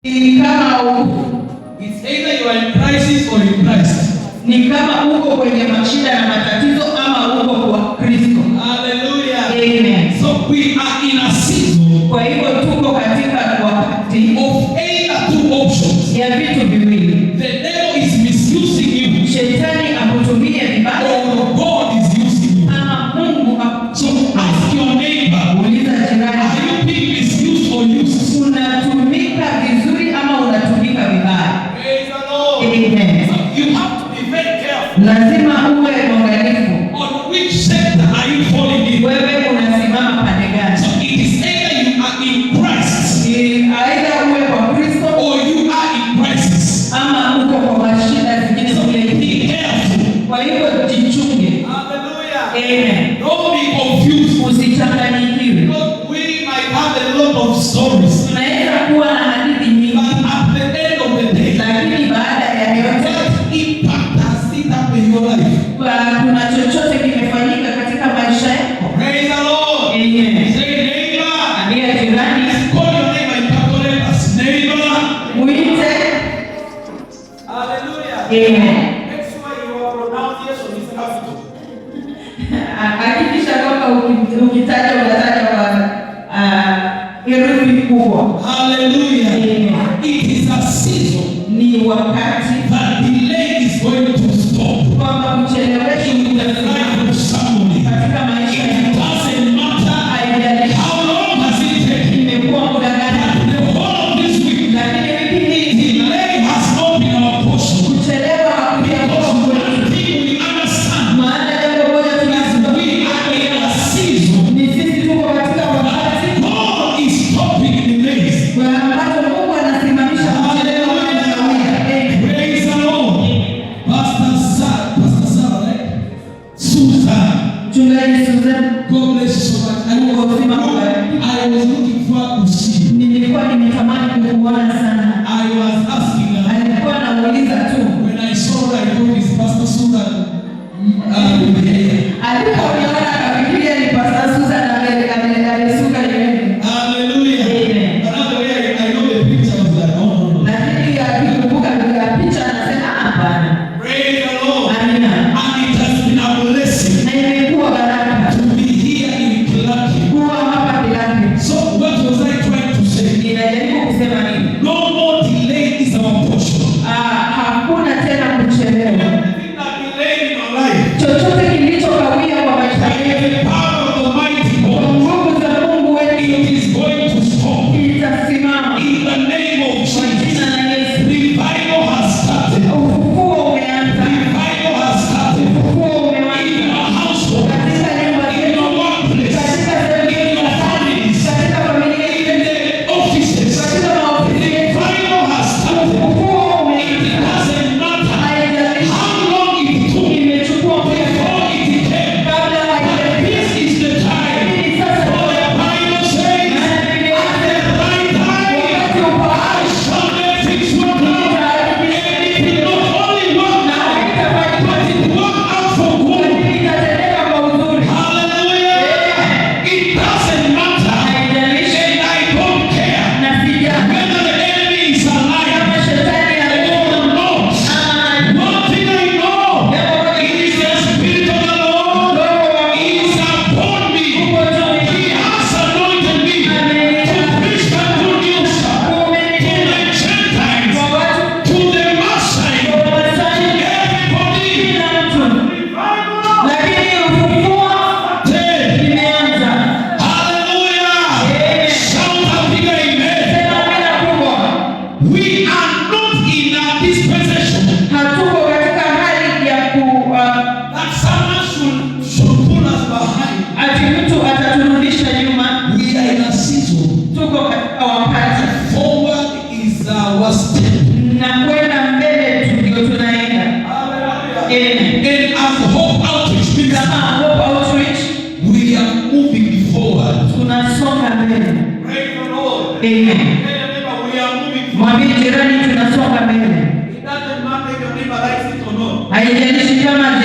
It's either you are in crisis or in Christ. Ni kama uko kwenye mashida na matatizo ama uko kwa Kristo. Hallelujah. Amen. So we are in a season. Kwa hivyo tuko katika wakati of either two options. Ya vitu viwili. The devil is misusing you. Shetani akutumie vibaya. Or God is using you. Ama Mungu So ask your neighbor. Uliza jirani. Are you being misused or used? Unatumika vizuri ama unatumika vibaya? Praise the Lord. Amen. So you have to be very careful. Lazima uwe mwangalifu. On which sector are you falling in? Wewe unasimama pande gani? So it is either you are in Christ. Aidha uwe kwa Kristo or you are in crisis. Ama uko kwa mashida zingine zile. Be careful. Kwa hivyo jichunge. Hallelujah. Amen. Don't be confused. Usichanganyikiwe. Because we might have a lot of stories. Tunaweza kuwa na hadithi nyingi. But at the end of the day, lakini baada ya yote, what impact has it up in your life? Kuna chochote kimefanyika katika maisha yako? Praise the Lord. Amen. Say neighbor. Ambia jirani. Call your neighbor in capital letters. Neighbor. Muite. Hallelujah. Amen. Make sure your pronunciation is capital. Hakikisha kwamba ukitaja unataja kwa herufi kubwa. Hallelujah. Amen. It is a season. Ni wakati. That delay is going to stop. Kwamba kuchelewesha in the life of somebody. Katika maisha It doesn't matter how long has it taken. Imekuwa muda gani? The whole of this week. Lakini wiki hii delay has not been our portion. Kuchelewa hakuja kwa Because we understand. Maana jambo moja tunasema. We are in a season. Ni sisi tuko katika wakati. God is stopping delays. Kwa ambapo Mungu anasimamisha kuchelewa. Praise the Lord. Pastor Sarah, right? Susan. Mchungaji Susan. God bless you so much. I was looking forward to see you. Nilikuwa nimetamani kukuona sana. I was asking her. Alikuwa anauliza tu. When I saw her, I thought it's Pastor Susan. Alipoona akafikiria ni Pastor Susan amesuka nywele. Hallelujah. Amen. Another way I know the picture was like, no. Lakini akikumbuka picha anasema hapana. Praise the Lord. Amina. And it has been a blessing. Na imekuwa baraka. To be here in Kilaki. Kuwa hapa Kilaki. So what was I trying to say? Ninajaribu kusema nini? No more delay is our portion. Hakuna tena kuchelewa. Everything that delayed in our life. Chochote kilichokawia kwa maisha yetu. The power of the mighty God. Nguvu za Mungu wetu. It is going to stop. Itasimama. In the name of Jesus. Jina la Yesu. Revival has started. Ufufuo umeanza. Revival has started. Ufufuo umeanza. In your household. Katika nyumba In zetu. your workplace. Katika sehemu za kazi. Katika familia In yetu. the offices. Katika maofisi yetu. Revival has started. Ufufuo It umeanza. doesn't matter Haijalishi how long it took imechukua muda before it came. kabla haijafika. This is the time. Lakini sasa For the Bible says, at the right time, I shall make things work out. And it will not only work out, but it work out for good. itatendeka kwa uzuri. Hallelujah. It doesn't matter. Haijalishi And I don't care na sijana. whether the enemy is alive Kama shetani or not. One thing I know is the Spirit of the Lord is upon me. He has anointed me to preach the good news to the Gentiles, to the Messiah, to everybody. Revival. Hallelujah. Shout a big amen. We are not in a dispensation that someone should pull us behind. We are in a season. Forward is our step. And as Hope Outreach means, we are moving forward. Praise the Lord. Amen. We are moving forward. Mwambie jirani tunasonga mbele. It doesn't matter if your neighbor likes it or not. Haijalishi kama